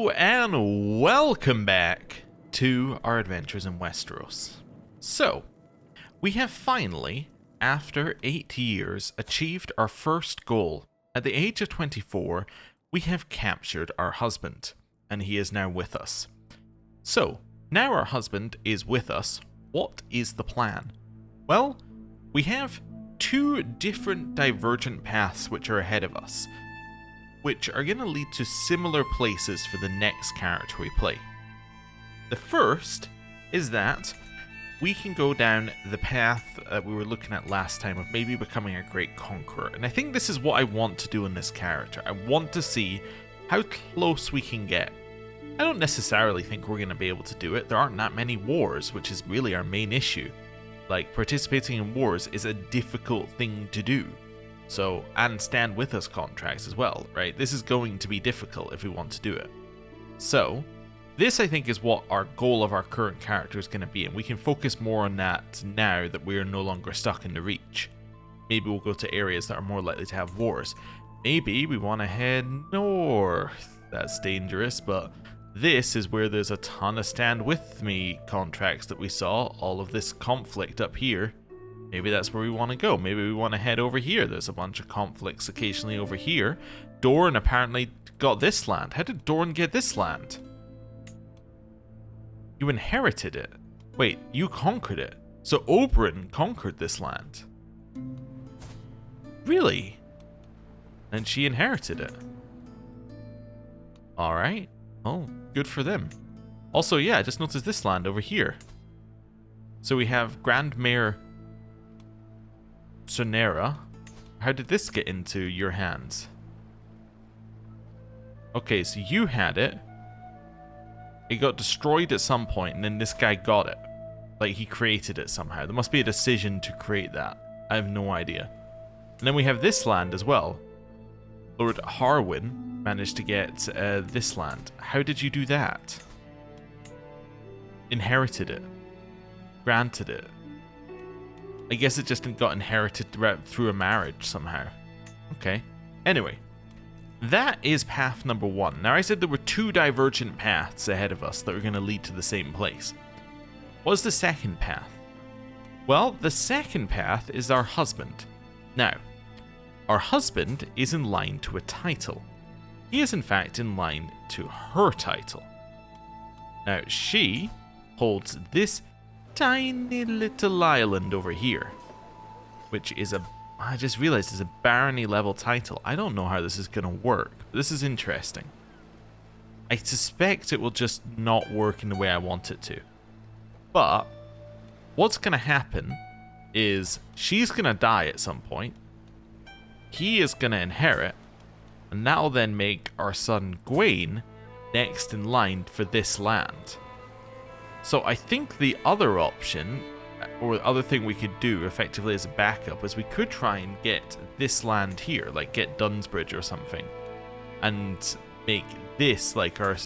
Hello and welcome back to our adventures in Westeros. So, we have finally, after 8 years, achieved our first goal. At the age of 24, we have captured our husband, and he is now with us. So, now our husband is with us, what is the plan? Well, we have two different divergent paths which are ahead of us, which are going to lead to similar places for the next character we play. The first is that we can go down the path that we were looking at last time of maybe becoming a great conqueror. And I think this is what I want to do in this character. I want to see how close we can get. I don't necessarily think we're going to be able to do it. There aren't that many wars, which is really our main issue. Like, participating in wars is a difficult thing to do. So, and stand with us contracts as well, right? This is going to be difficult if we want to do it. So, this I think is what our goal of our current character is going to be, and we can focus more on that now that we are no longer stuck in the Reach. Maybe we'll go to areas that are more likely to have wars. Maybe we want to head north. That's dangerous, but this is where there's a ton of stand with me contracts that we saw, all of this conflict up here. Maybe that's where we want to go. Maybe we want to head over here. There's a bunch of conflicts occasionally over here. Dorne apparently got this land. How did Dorne get this land? You inherited it. Wait, you conquered it. So Oberyn conquered this land. Really? And she inherited it. Alright. Oh, good for them. Also, yeah, I just noticed this land over here. So we have Grand Mayor Sonera. How did this get into your hands? Okay, so you had it. It got destroyed at some point, and then this guy got it. Like, he created it somehow. There must be a decision to create that. I have no idea. And then we have this land as well. Lord Harwin managed to get this land. How did you do that? Inherited it. Granted it. I guess it just got inherited through a marriage somehow. Okay. Anyway, that is path number one. Now, I said there were two divergent paths ahead of us that were going to lead to the same place. What's the second path? Well, the second path is our husband. Now, our husband is in line to a title. He is in fact in line to her title. Now, she holds this tiny little island over here, which is I just realized is a barony level title. I don't know how this is going to work, but this is interesting. I suspect it will just not work in the way I want it to. But what's going to happen is she's going to die at some point. He is going to inherit, and that will then make our son Gwaine next in line for this land. So I think the other option, or the other thing we could do effectively as a backup, is we could try and get this land here, like get Dunsbridge or something, and make this like our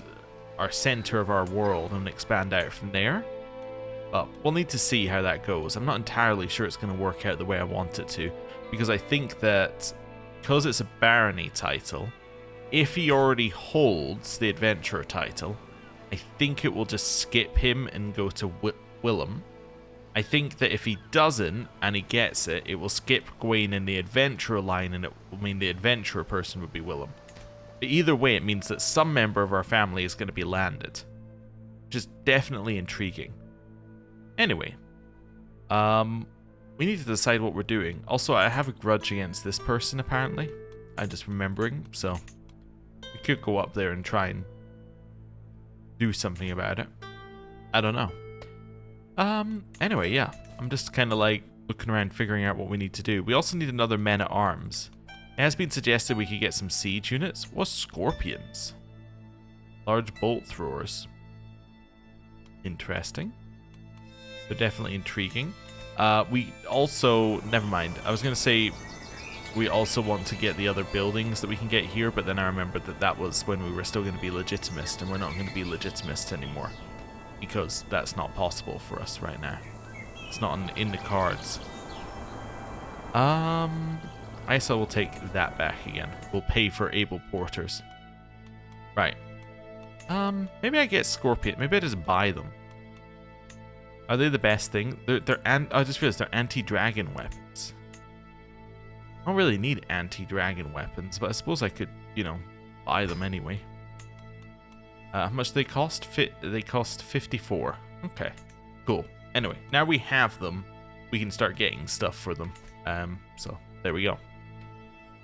center of our world and expand out from there. But we'll need to see how that goes. I'm not entirely sure it's going to work out the way I want it to, because I think that because it's a barony title, if he already holds the adventurer title, I think it will just skip him and go to Willem. I think that if he doesn't and he gets it, it will skip Gwaine in the adventurer line, and it will mean the adventurer person would be Willem. But either way, it means that some member of our family is going to be landed, which is definitely intriguing. Anyway, we need to decide what we're doing. Also, I have a grudge against this person, apparently. I'm just remembering, so we could go up there and try and do something about it. I don't know. Anyway, yeah. I'm just kind of like looking around figuring out what we need to do. We also need another men-at-arms. It has been suggested we could get some siege units. What's scorpions? Large bolt throwers. Interesting. They're definitely intriguing. We also... Never mind. I was going to say we also want to get the other buildings that we can get here, but then I remembered that that was when we were still going to be legitimist, and we're not going to be legitimist anymore, because that's not possible for us right now. It's not in the cards. I guess I will take that back again. We'll pay for able porters. Right. Maybe I get Scorpion. Maybe I just buy them. Are they the best thing? I just realized they're anti-dragon weapons. I don't really need anti-dragon weapons, but I suppose I could, you know, buy them anyway. How much do they cost? They cost 54. Okay, cool. Anyway, now we have them, we can start getting stuff for them. So there we go.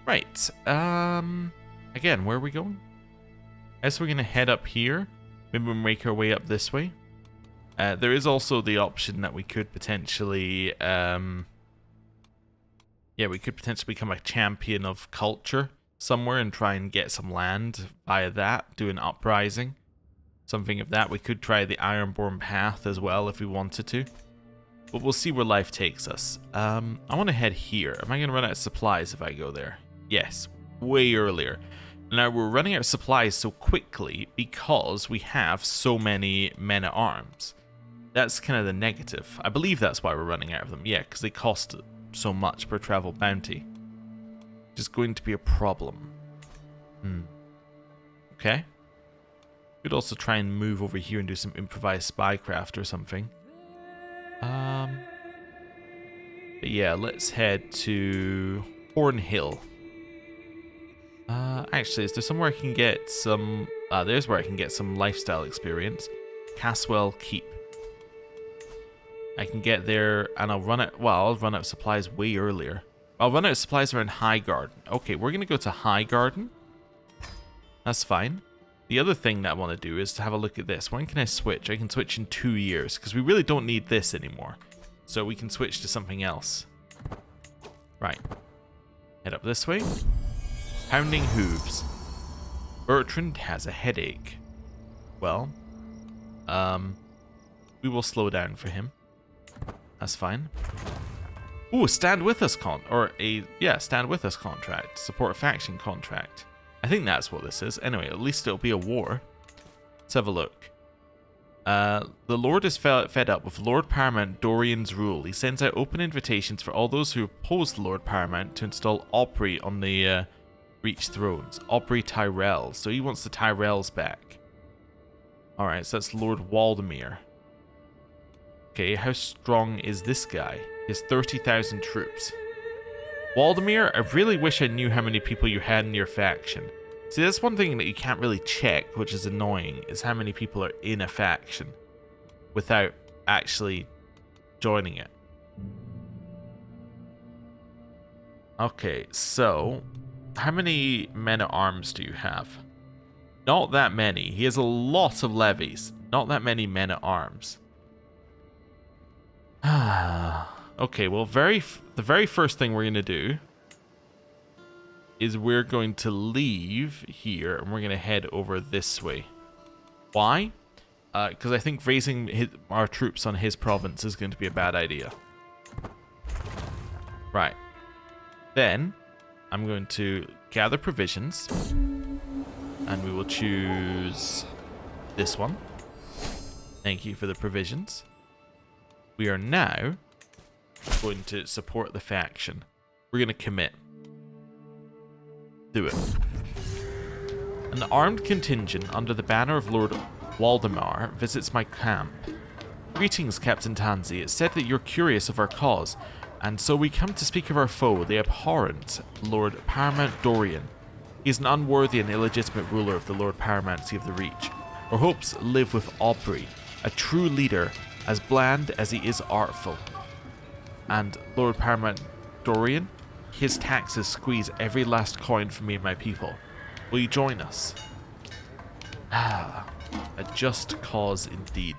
Right. Again, where are we going? I guess we're gonna head up here. Maybe we'll make our way up this way. There is also the option that we could potentially, we could potentially become a champion of culture somewhere and try and get some land via that, do an uprising. Something of that. We could try the Ironborn path as well if we wanted to. But we'll see where life takes us. I want to head here. Am I going to run out of supplies if I go there? Yes, way earlier. Now, we're running out of supplies so quickly because we have so many men-at-arms. That's kind of the negative. I believe that's why we're running out of them. Yeah, because they cost so much per travel bounty. Which is going to be a problem. Okay. Could also try and move over here and do some improvised spycraft or something. But yeah, let's head to Hornhill. Actually, is there somewhere I can get some... there's where I can get some lifestyle experience. Caswell Keep. I can get there and I'll run out... Well, I'll run out of supplies way earlier. I'll run out of supplies around Highgarden. Okay, we're going to go to Highgarden. That's fine. The other thing that I want to do is to have a look at this. When can I switch? I can switch in 2 years because we really don't need this anymore. So we can switch to something else. Right. Head up this way. Pounding hooves. Bertrand has a headache. Well, we will slow down for him. That's fine. Ooh, stand with us stand with us contract. Support a faction contract. I think that's what this is. Anyway, at least it'll be a war. Let's have a look. The Lord is fed up with Lord Paramount Dorian's rule. He sends out open invitations for all those who oppose the Lord Paramount to install Opry on the Reach thrones. Opry Tyrell. So he wants the Tyrells back. Alright, so that's Lord Waldemir. Okay, how strong is this guy? He has 30,000 troops. Waldemir, I really wish I knew how many people you had in your faction. See, that's one thing that you can't really check, which is annoying, is how many people are in a faction without actually joining it. Okay, so how many men-at-arms do you have? Not that many. He has a lot of levies. Not that many men-at-arms. Okay, well, the very first thing we're going to do is we're going to leave here and we're going to head over this way. Why? Because I think raising our troops on his province is going to be a bad idea. Right. Then, I'm going to gather provisions. And we will choose this one. Thank you for the provisions. We are now going to support the faction. We're going to commit. Do it. An armed contingent under the banner of Lord Waldemar visits my camp. Greetings, Captain Tansy. It's said that you're curious of our cause, and so we come to speak of our foe, the abhorrent Lord Paramount Dorian. He is an unworthy and illegitimate ruler of the Lord Paramountcy of the Reach. Our hopes live with Opry, a true leader, as bland as he is artful. And Lord Paramount Dorian, his taxes squeeze every last coin from me and my people. Will you join us? A just cause indeed.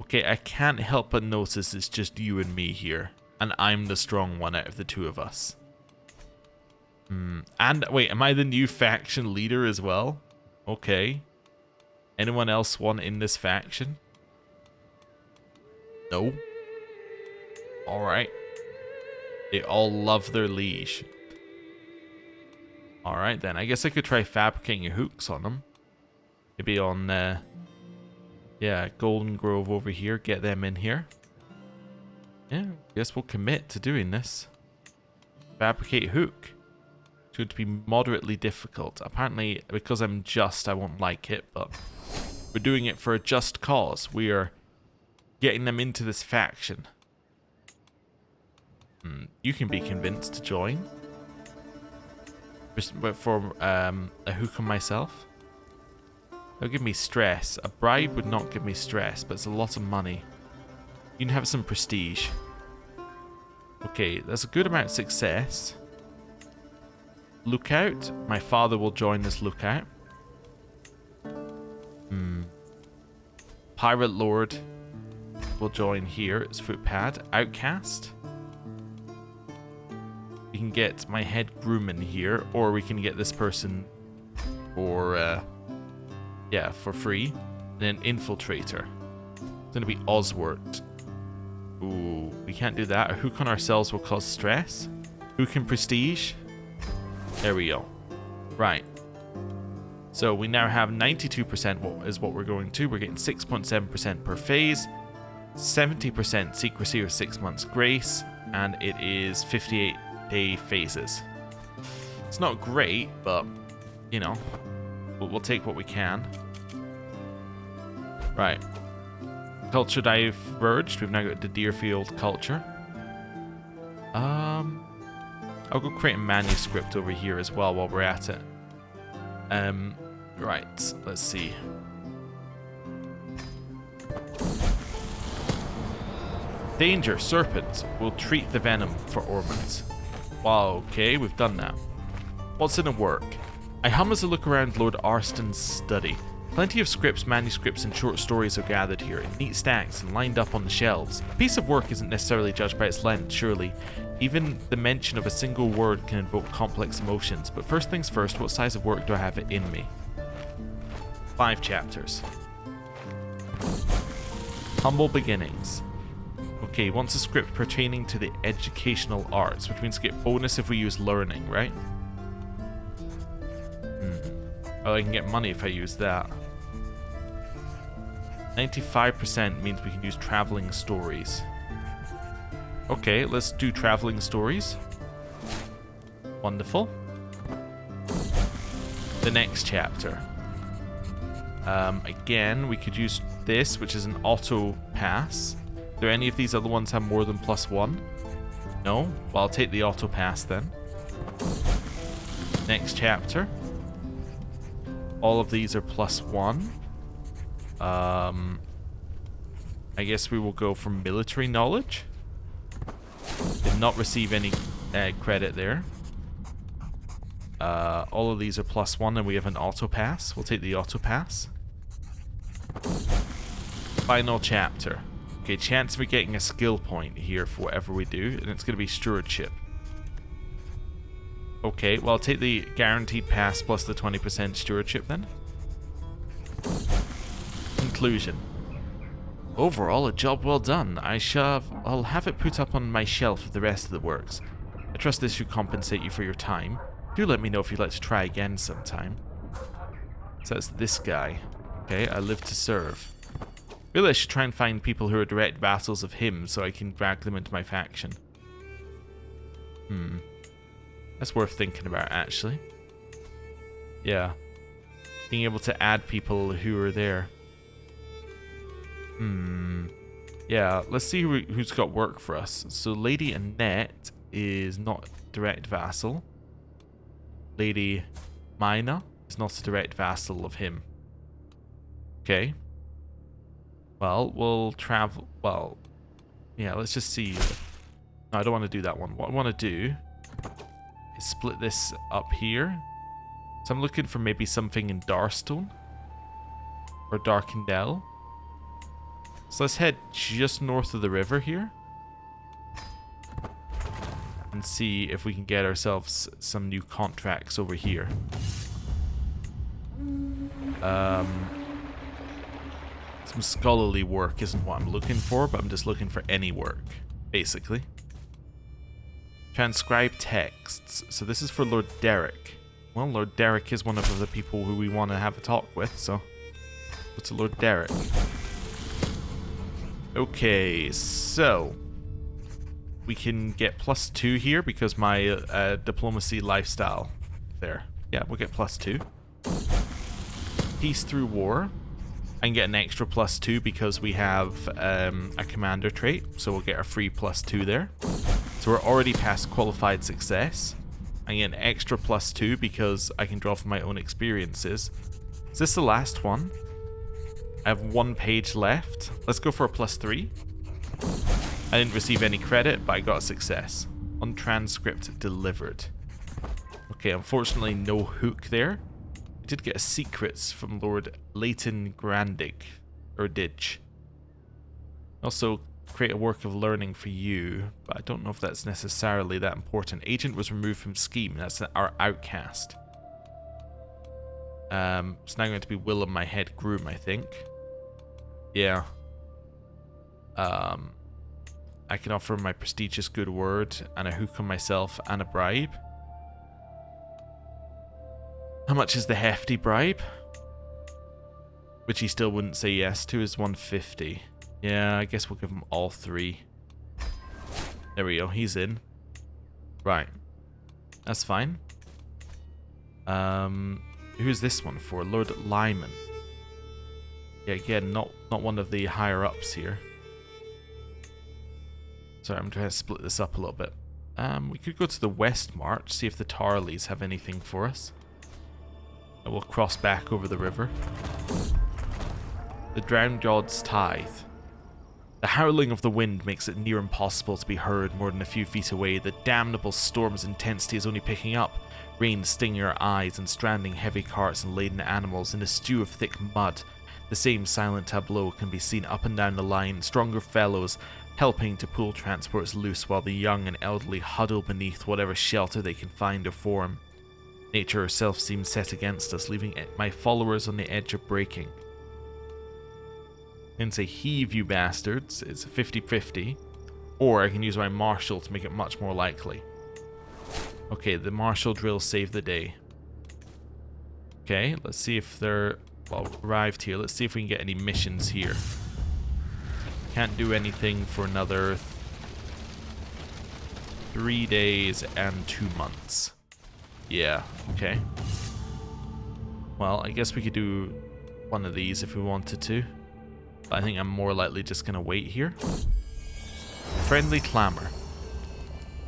Okay, I can't help but notice it's just you and me here, and I'm the strong one out of the two of us. And wait, am I the new faction leader as well? Okay. Anyone else want in this faction? No. Alright. They all love their liege. Alright then, I guess I could try fabricating hooks on them. Maybe on, yeah, Golden Grove over here, get them in here. Yeah, guess we'll commit to doing this. Fabricate hook. It's going to be moderately difficult. Apparently, because I'm just, I won't like it, but we're doing it for a just cause. We are getting them into this faction. You can be convinced to join. But for a hook on myself. It'll give me stress. A bribe would not give me stress, but it's a lot of money. You can have some prestige. Okay, there's a good amount of success. Lookout. My father will join this lookout. Pirate Lord will join here. It's footpad. Outcast. We can get my head groom in here, or we can get this person for, yeah, for free. And then infiltrator. It's going to be Oswart. Ooh, we can't do that. A hook on ourselves will cause stress. Hook and prestige. There we go. Right. So we now have 92% is what we're going to. We're getting 6.7% per phase. 70% secrecy or 6 months grace. And it is 58-day phases. It's not great, but, you know, we'll take what we can. Right. Culture diverged. We've now got the Deerfield culture. I'll go create a manuscript over here as well while we're at it. Right. Let's see. Danger. Serpent will treat the venom for ornaments. Wow, okay, we've done that. What's in a work? I hum as I look around Lord Arston's study. Plenty of scripts, manuscripts, and short stories are gathered here in neat stacks and lined up on the shelves. A piece of work isn't necessarily judged by its length, surely. Even the mention of a single word can invoke complex emotions. But first things first, what size of work do I have it in me? 5 chapters. Humble beginnings. Okay, wants a script pertaining to the educational arts, which means get bonus if we use learning, right? Oh, I can get money if I use that. 95% means we can use traveling stories. Okay, let's do traveling stories. Wonderful. The next chapter. Again, we could use this, which is an auto pass. Do any of these other ones have more than +1? No? Well, I'll take the auto pass then. Next chapter. All of these are +1. I guess we will go for military knowledge. Did not receive any credit there. All of these are +1 and we have an auto pass. We'll take the auto pass. Final chapter. Okay, chance of getting a skill point here for whatever we do, and it's going to be stewardship. Okay, well, I'll take the guaranteed pass plus the 20% stewardship then. Conclusion. Overall, a job well done. I'll have it put up on my shelf with the rest of the works. I trust this should compensate you for your time. Do let me know if you'd like to try again sometime. So that's this guy. Okay, I live to serve. Really, I should try and find people who are direct vassals of him so I can drag them into my faction. That's worth thinking about, actually. Yeah. Being able to add people who are there. Yeah, let's see who's got work for us. So Lady Annette is not direct vassal. Lady Mina is not a direct vassal of him. Okay. Well, we'll travel. Well, yeah, let's just see. No, I don't want to do that one. What I want to do is split this up here. So I'm looking for maybe something in Darstone or Darkendale. So let's head just north of the river here and see if we can get ourselves some new contracts over here. Some scholarly work isn't what I'm looking for, but I'm just looking for any work, basically. Transcribe texts. So this is for Lord Derek. Well, Lord Derek is one of the people who we want to have a talk with, so go to Lord Derek. Okay, so we can get +2 here because my diplomacy lifestyle there. Yeah, we'll get +2. Peace through war. I can get an extra +2 because we have a commander trait, so we'll get our free +2 there. So we're already past qualified success. I get an extra +2 because I can draw from my own experiences. Is this the last one? I have 1 page left. Let's go for a +3. I didn't receive any credit, but I got a success. On transcript delivered. Okay, unfortunately no hook there. I did get a secrets from Lord Leighton Grandig, or Ditch. Also create a work of learning for you, but I don't know if that's necessarily that important. Agent was removed from scheme. That's our outcast. It's now going to be Willem, my head groom, I think. Yeah. I can offer my prestigious good word and a hook on myself and a bribe. How much is the hefty bribe? Which he still wouldn't say yes to, is 150. Yeah, I guess we'll give him all 3. There we go, he's in. Right. That's fine. Who's this one for? Lord Lyman. Yeah, again, not one of the higher ups here. Sorry, I'm trying to split this up a little bit. We could go to the West March, see if the Tarleys have anything for us. And we'll cross back over the river. The Drowned God's Tithe. The howling of the wind makes it near impossible to be heard more than a few feet away. The damnable storm's intensity is only picking up. Rain stinging our eyes and stranding heavy carts and laden animals in a stew of thick mud. The same silent tableau can be seen up and down the line, stronger fellows helping to pull transports loose while the young and elderly huddle beneath whatever shelter they can find or form. Nature herself seems set against us, leaving my followers on the edge of breaking. I can say heave, you bastards. It's 50-50. Or I can use my martial to make it much more likely. Okay, the martial drill saved the day. Okay, let's see if they're... well, arrived here. Let's see if we can get any missions here. Can't do anything for another 3 days and 2 months. Yeah, okay. Well, I guess we could do one of these if we wanted to. But I think I'm more likely just going to wait here. Friendly clamor.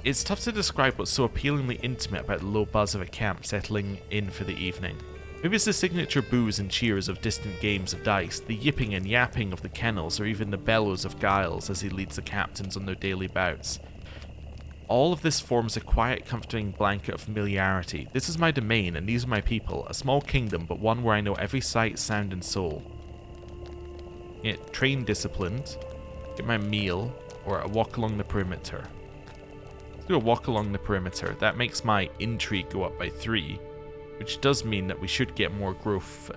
It's tough to describe what's so appealingly intimate about the low buzz of a camp settling in for the evening. Maybe it's the signature boos and cheers of distant games of dice, the yipping and yapping of the kennels, or even the bellows of Giles as he leads the captains on their daily bouts. All of this forms a quiet, comforting blanket of familiarity. This is my domain, and these are my people. A small kingdom, but one where I know every sight, sound, and soul. Get train disciplined, get my meal, or a walk along the perimeter. Let's do a walk along the perimeter. That makes my intrigue go up by 3, which does mean that we should get more growth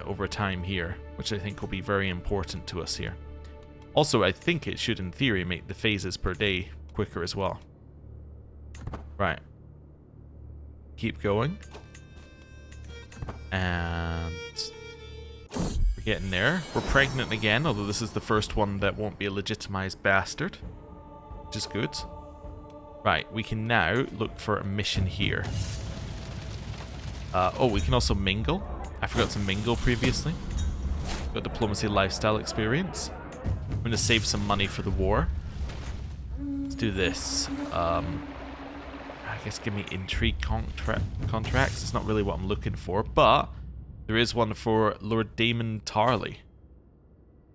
over time here, which I think will be very important to us here. Also, I think it should, in theory, make the phases per day quicker as well. Right. Keep going. And we're getting there. We're pregnant again, although this is the first one that won't be a legitimized bastard, which is good. Right, we can now look for a mission here. Oh, we can also mingle. I forgot to mingle previously. Got diplomacy lifestyle experience. I'm going to save some money for the war. Let's do this. I guess give me intrigue contracts. It's not really what I'm looking for, but there is one for Lord Damon Tarley.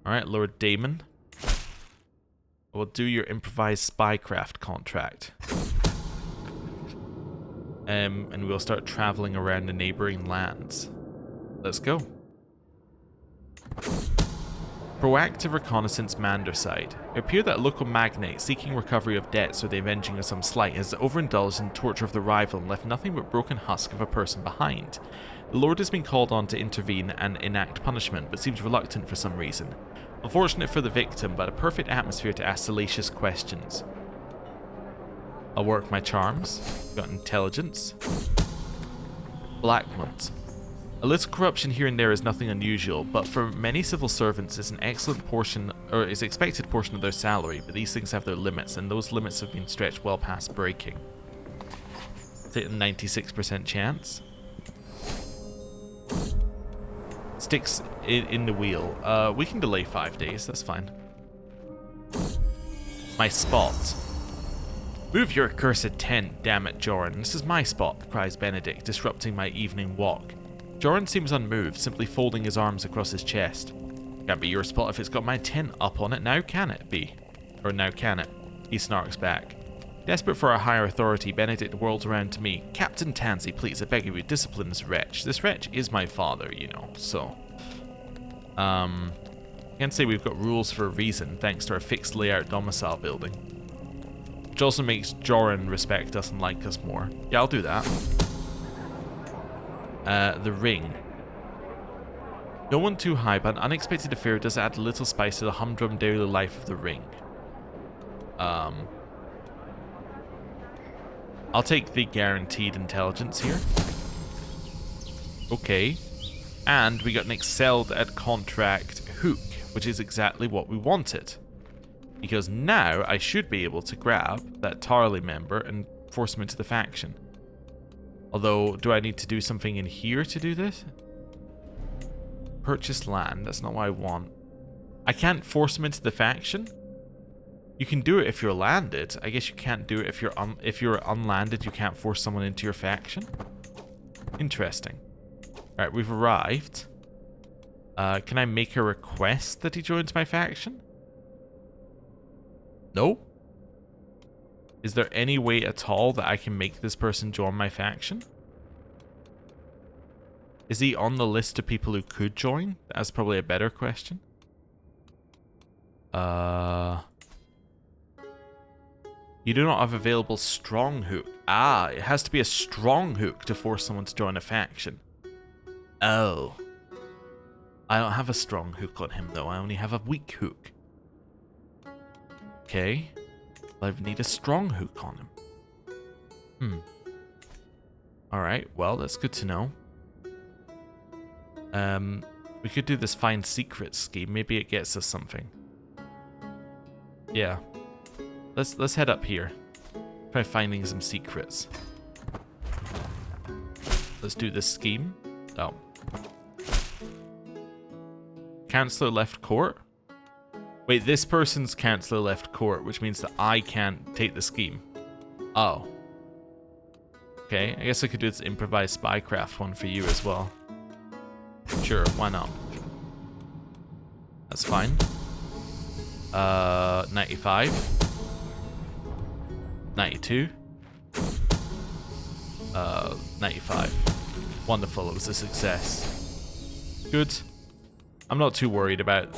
Alright, Lord Damon. We'll do your improvised spycraft contract. And we'll start traveling around the neighboring lands. Let's go. Proactive reconnaissance Manderside. It appeared that a local magnate seeking recovery of debts or the avenging of some slight has overindulged in torture of the rival and left nothing but broken husk of a person behind. The Lord has been called on to intervene and enact punishment, but seems reluctant for some reason. Unfortunate for the victim, but a perfect atmosphere to ask salacious questions. I'll work my charms. Got intelligence. Blackmont. A little corruption here and there is nothing unusual, but for many civil servants it's an excellent portion, or is expected portion of their salary, but these things have their limits, and those limits have been stretched well past breaking. Take a 96% chance. Sticks in the wheel. We can delay 5 days, that's fine. My spot. Move your accursed tent, damn it, Joran. This is my spot, cries Benedict, disrupting my evening walk. Joran seems unmoved, simply folding his arms across his chest. Can't be your spot if it's got my tent up on it, now can it be? Or now can it? He snarks back. Desperate for a higher authority, Benedict whirls around to me. Captain Tansy, please, I beg of you, discipline this wretch. This wretch is my father, you know, so... Can't say we've got rules for a reason, thanks to our fixed layout domicile building. Which also makes Joran respect us and like us more. Yeah, I'll do that. The ring. No one too high, but an unexpected affair does add a little spice to the humdrum daily life of the ring. I'll take the guaranteed intelligence here. Okay. And we got an excelled at contract hook, which is exactly what we wanted. Because now I should be able to grab that Tarley member and force him into the faction. Although, do I need to do something in here to do this? Purchase land, that's not what I want. I can't force him into the faction? You can do it if you're landed. I guess you can't do it if you're unlanded. You can't force someone into your faction. Interesting. Alright, we've arrived. Can I make a request that he joins my faction? No? Is there any way at all that I can make this person join my faction? Is he on the list of people who could join? That's probably a better question. You do not have available strong hook. Ah, it has to be a strong hook to force someone to join a faction. Oh. I don't have a strong hook on him though, I only have a weak hook. Okay. I need a strong hook on him. Alright, well, that's good to know. We could do this find secret scheme. Maybe it gets us something. Yeah. Let's head up here. Try finding some secrets. Let's do this scheme. Oh. Chancellor left court? Wait, this person's Chancellor left court, which means that I can't take the scheme. Oh. Okay, I guess I could do this improvised spycraft one for you as well. Sure, why not? That's fine. 95. 92. 95. Wonderful, it was a success. Good. I'm not too worried about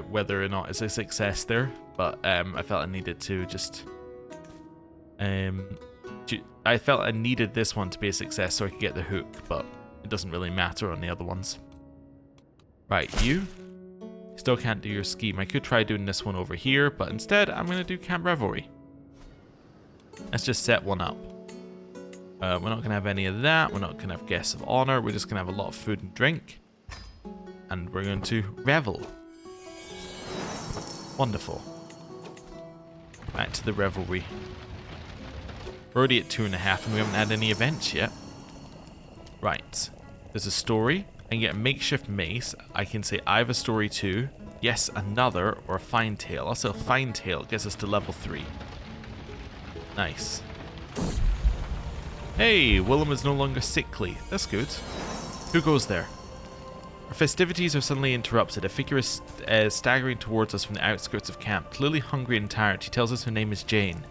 whether or not it's a success there, but I felt I needed to just... I felt I needed this one to be a success so I could get the hook, but it doesn't really matter on the other ones. Right, you still can't do your scheme. I could try doing this one over here, but instead I'm going to do Camp Revelry. Let's just set one up. We're not going to have any of that. We're not going to have guests of honor. We're just going to have a lot of food and drink. And we're going to revel. Wonderful. Back to the revelry. We're already at 2.5 and we haven't had any events yet. Right. There's a story. I can get a makeshift mace. I can say I have a story too. Yes, another, or a fine tale. Also, a fine tale gets us to level 3. Nice. Hey, Willem is no longer sickly. That's good. Who goes there? Our festivities are suddenly interrupted. A figure is staggering towards us from the outskirts of camp. Clearly hungry and tired, she tells us her name is Jane.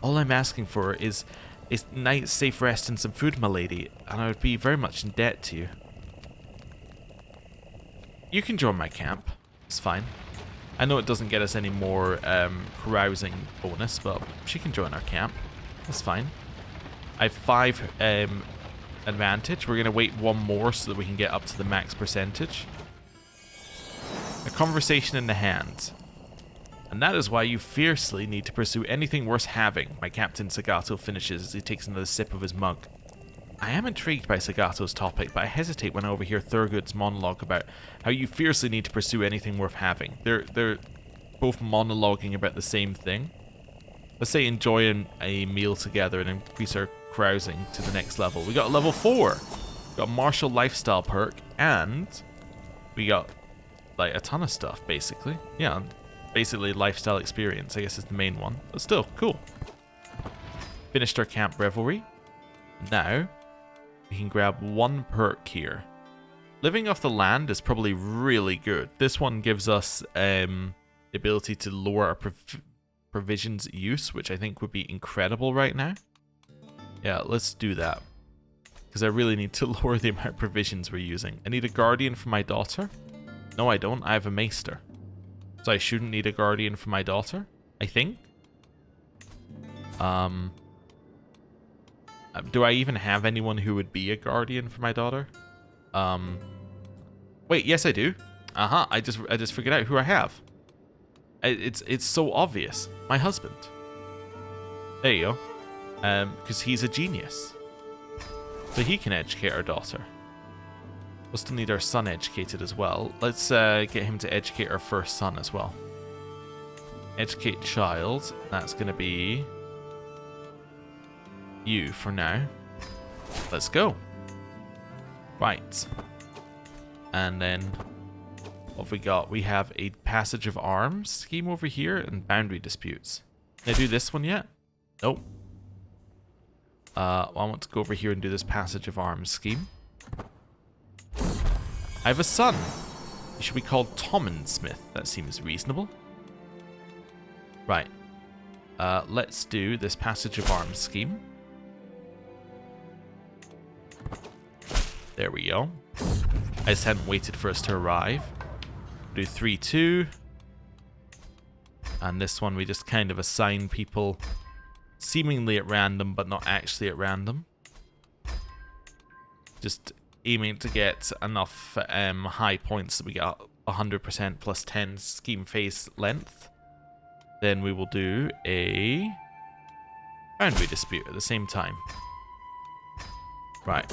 All I'm asking for is a night's safe rest and some food, my lady, and I would be very much in debt to you. You can join my camp. It's fine. I know it doesn't get us any more carousing bonus, but she can join our camp. That's fine. I have 5 advantage. We're going to wait one more so that we can get up to the max percentage. A conversation in the hand. And that is why you fiercely need to pursue anything worth having, my Captain Sagato finishes as he takes another sip of his mug. I am intrigued by Sagato's topic, but I hesitate when I overhear Thurgood's monologue about how you fiercely need to pursue anything worth having. They're both monologuing about the same thing. Let's say enjoying a meal together and increase our carousing to the next level. We got a level 4. We got a martial lifestyle perk and We got, like, a ton of stuff, basically. Yeah, basically lifestyle experience, I guess, is the main one. But still, cool. Finished our camp revelry. Now, we can grab one perk here. Living off the land is probably really good. This one gives us the ability to lower our provisions use, which I think would be incredible right now. Yeah, let's do that. Because I really need to lower the amount of provisions we're using. I need a guardian for my daughter. No, I don't. I have a maester. So I shouldn't need a guardian for my daughter, I think. Do I even have anyone who would be a guardian for my daughter? Wait, yes I do. I just figured out who I have. It's so obvious. My husband. There you go. Because he's a genius. So he can educate our daughter. We'll still need our son educated as well. Let's get him to educate our first son as well. Educate child. That's going to be you for now. Let's go. Right. And then what have we got? We have a passage of arms scheme over here and boundary disputes. Can I do this one yet? Nope. I want to go over here and do this passage of arms scheme. I have a son. He should be called Tommen Smith. That seems reasonable. Right. Let's do this passage of arms scheme. There we go. I just hadn't waited for us to arrive. Do 3-2. And this one we just kind of assign people seemingly at random, but not actually at random. Just aiming to get enough high points that we get 100% plus 10 scheme phase length. Then we will do a boundary dispute at the same time. Right.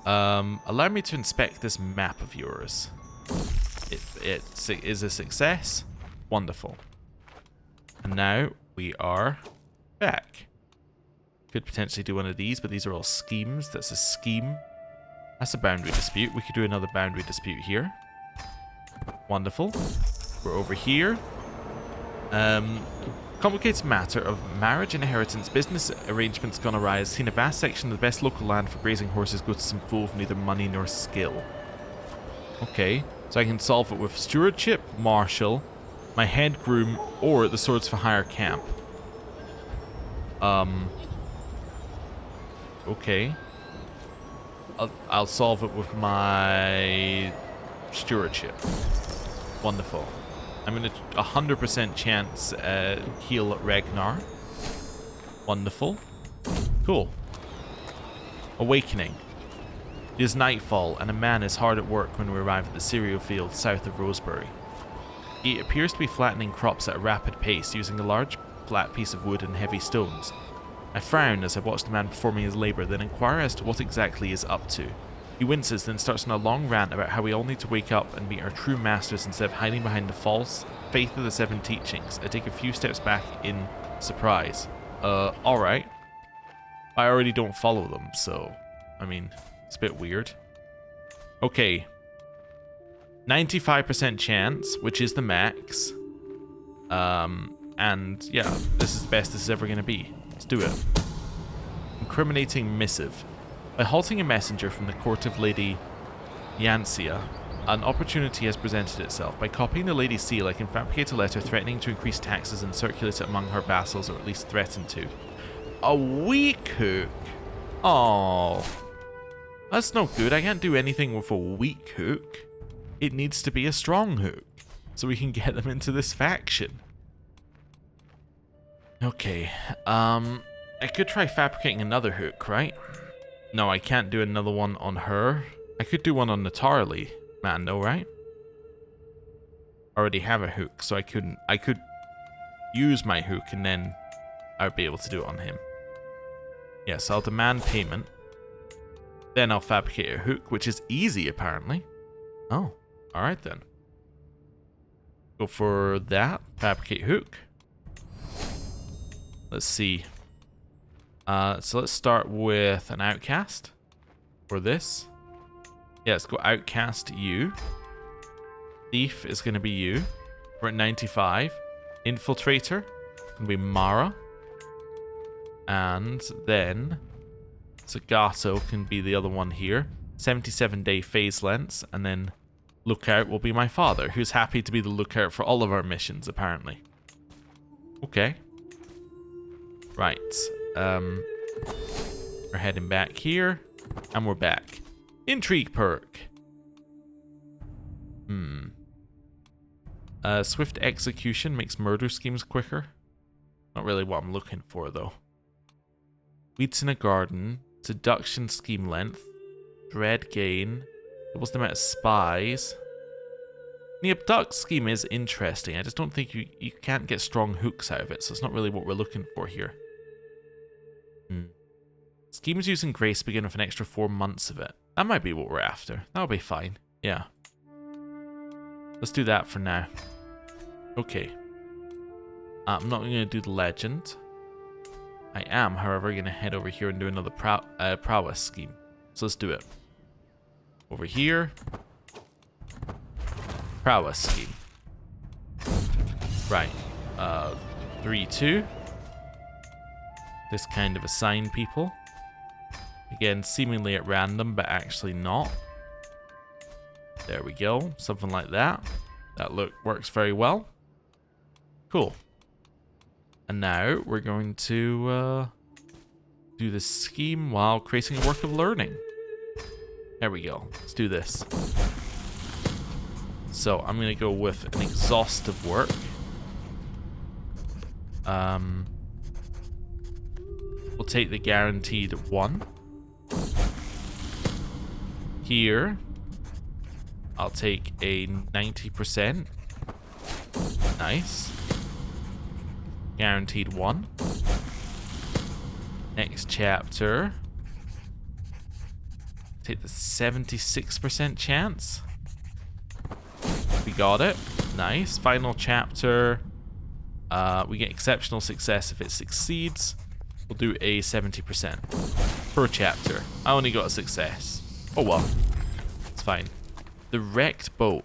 Allow me to inspect this map of yours. It is a success. Wonderful. And now we are back. Could potentially do one of these, but these are all schemes. That's a scheme. That's a boundary dispute. We could do another boundary dispute here. Wonderful. We're over here. Complicated matter of marriage and inheritance. Business arrangements gone awry has seen a vast section of the best local land for grazing horses go to some fool with neither money nor skill. Okay, so I can solve it with stewardship, marshal, my head groom, or the swords for hire camp. Okay. I'll solve it with my stewardship. Wonderful. I'm going to 100% chance heal Ragnar. Wonderful. Cool. Awakening. It is nightfall, and a man is hard at work when we arrive at the cereal field south of Rosebury. He appears to be flattening crops at a rapid pace, using a large flat piece of wood and heavy stones. I frown as I watch the man performing his labour, then inquire as to what exactly he is up to. He winces, then starts on a long rant about how we all need to wake up and meet our true masters instead of hiding behind the false faith of the 7 teachings. I take a few steps back in surprise. Alright. I already don't follow them, so, I mean, it's a bit weird. Okay. 95% chance, which is the max. And yeah, this is the best this is ever going to be. Let's do it. Incriminating missive. By halting a messenger from the court of Lady Yancia, an opportunity has presented itself. By copying the lady's seal, I can fabricate a letter threatening to increase taxes and circulate it among her vassals, or at least threaten to. A weak hook? Oh, that's no good. I can't do anything with a weak hook. It needs to be a strong hook, so we can get them into this faction. Okay, I could try fabricating another hook, right? No, I can't do another one on her. I could do one on the Tarly man, though, right? I already have a hook, so I could use my hook and then I would be able to do it on him. Yes, I'll demand payment. Then I'll fabricate a hook, which is easy, apparently. Oh, alright then. Go for that. Fabricate hook. Let's see. So let's start with an outcast for this. Yeah, let's go outcast you. Thief is going to be you. We're at 95. Infiltrator can be Mara. And then Zagato can be the other one here. 77-day phase lengths. And then Lookout will be my father, who's happy to be the lookout for all of our missions, apparently. Okay. Right. We're heading back here. And we're back. Intrigue perk. Swift execution makes murder schemes quicker. Not really what I'm looking for, though. Weeds in a garden. Seduction scheme length. Dread gain. Doubles the amount of spies. The abduct scheme is interesting. I just don't think you can't get strong hooks out of it, so it's not really what we're looking for here. Schemes using grace begin with an extra 4 months of it. That might be what we're after. That'll be fine. Yeah. Let's do that for now. Okay. I'm not going to do the legend. I am, however, going to head over here and do another prowess scheme. So let's do it. Over here. Prowess scheme. Right. 3-2. Just kind of assign people. Again, seemingly at random, but actually not. There we go. Something like that. That works very well. Cool. And now we're going to do this scheme while creating a work of learning. There we go. Let's do this. So I'm going to go with an exhaustive work. We'll take the guaranteed 1. Here, I'll take a 90%. Nice. Guaranteed 1. Next chapter. Take the 76% chance. We got it. Nice. Final chapter. We get exceptional success if it succeeds. We'll do a 70% per chapter. I only got a success. Oh well. It's fine. The wrecked boat.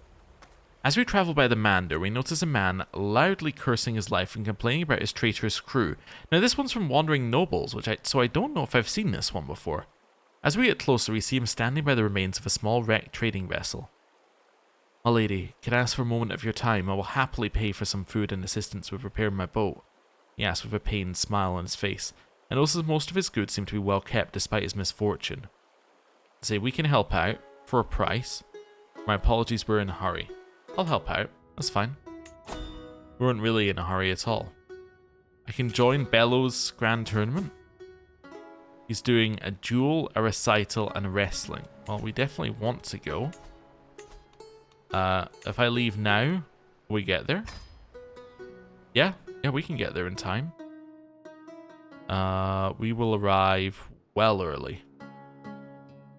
As we travel by the Mander, we notice a man loudly cursing his life and complaining about his traitorous crew. Now this one's from Wandering Nobles, so I don't know if I've seen this one before. As we get closer, we see him standing by the remains of a small wrecked trading vessel. My lady, can I ask for a moment of your time? I will happily pay for some food and assistance with repairing my boat. He asked with a pained smile on his face, and also most of his goods seem to be well kept despite his misfortune. Say, we can help out, for a price. My apologies, we're in a hurry. I'll help out, that's fine. We weren't really in a hurry at all. I can join Bellows' grand tournament. He's doing a duel, a recital, and a wrestling. Well, we definitely want to go. If I leave now, will we get there? Yeah, we can get there in time. We will arrive well early.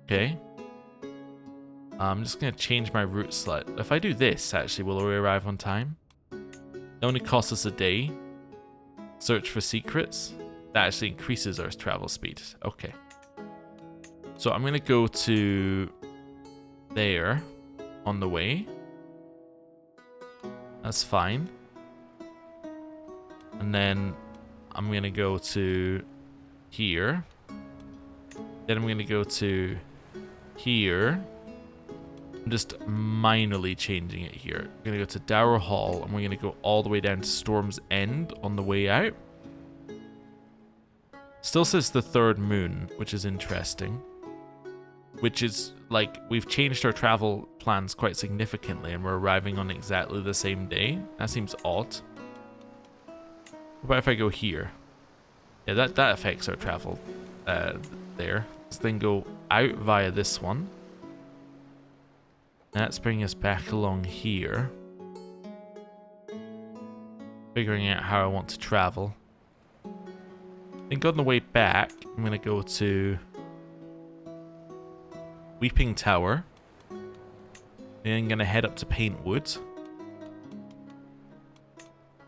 Okay. I'm just going to change my route slightly. If I do this, actually, will we arrive on time? It only costs us a day. Search for secrets. That actually increases our travel speed. Okay. So I'm going to go to there on the way. That's fine. And then I'm going to go to here. Then I'm going to go to here. I'm just minorly changing it here. I'm going to go to Dower Hall, and we're going to go all the way down to Storm's End on the way out. Still says the third moon, which is interesting. Which is, like, we've changed our travel plans quite significantly, and we're arriving on exactly the same day. That seems odd. What about if I go here? Yeah, that affects our travel there. Let's then go out via this one. Let's bring us back along here. Figuring out how I want to travel. I think on the way back, I'm going to go to Weeping Tower. Then I'm going to head up to Paintwood.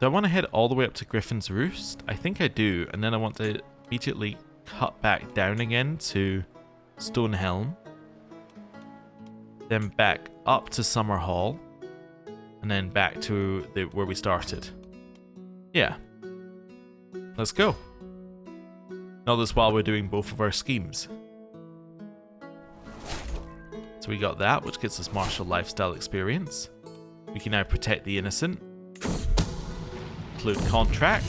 Do I want to head all the way up to Griffin's Roost? I think I do. And then I want to immediately cut back down again to Stonehelm. then back up to Summer Hall, and then back to where we started. Yeah. Let's go. All this while we're doing both of our schemes. So we got that, which gets us martial lifestyle experience. We can now protect the innocent. Include contract.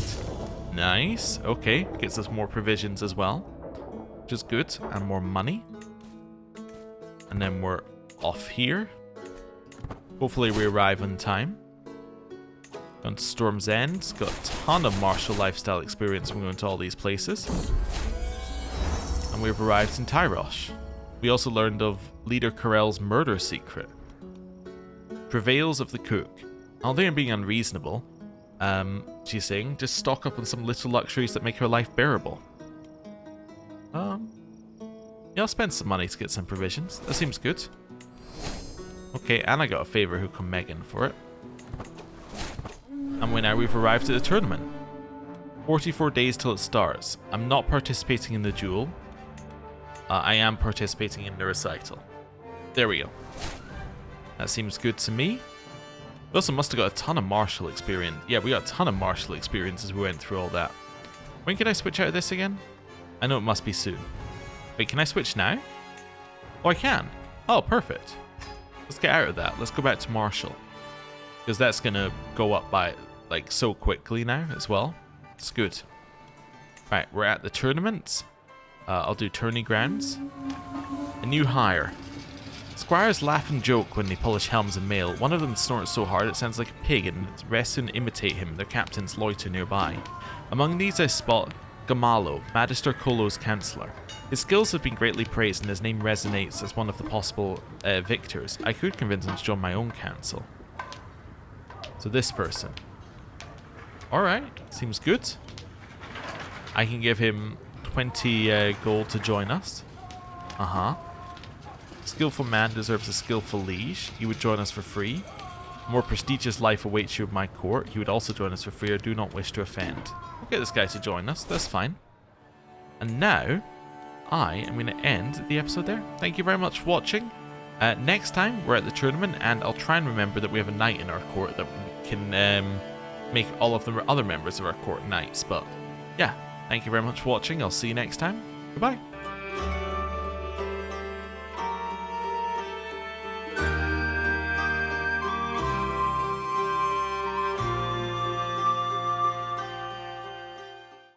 Nice. Okay, gets us more provisions as well, which is good, and more money. And then we're off here. Hopefully we arrive on time. Going to Storm's End. Got a ton of martial lifestyle experience from going to all these places. And we've arrived in Tyrosh. We also learned of Leader Corell's murder secret. Prevails of the Cook. I don't think I'm being unreasonable. She's saying, just stock up on some little luxuries that make her life bearable. Yeah, I'll spend some money to get some provisions. That seems good. Okay, and I got a favor who can Megan for it. And we've arrived at the tournament. 44 days till it starts. I'm not participating in the duel. I am participating in the recital. There we go. That seems good to me. We also must have got a ton of martial experience. Yeah, we got a ton of martial experience as we went through all that. When can I switch out of this again? I know it must be soon. Wait, can I switch now? Oh, I can. Oh, perfect. Let's get out of that. Let's go back to martial. Because that's going to go up by, like, so quickly now as well. It's good. Right, we're at the tournament. I'll do tourney grounds. A new hire. Squires laugh and joke when they polish helms and mail. One of them snorts so hard it sounds like a pig, and the rest soon imitate him. Their captains loiter nearby. Among these I spot Gamalo, Magister Kolo's counsellor. His skills have been greatly praised, and his name resonates as one of the possible victors. I could convince him to join my own council. So this person. Alright, seems good. I can give him 20 gold to join us. Skillful man deserves a skillful liege. He would join us for free. More prestigious life awaits you at my court. He would also join us for free. I do not wish to offend. We'll get this guy to join us. That's fine. And now, I am going to end the episode there. Thank you very much for watching. Next time, we're at the tournament, and I'll try and remember that we have a knight in our court that we can make all of the other members of our court knights. But, yeah. Thank you very much for watching. I'll see you next time. Goodbye.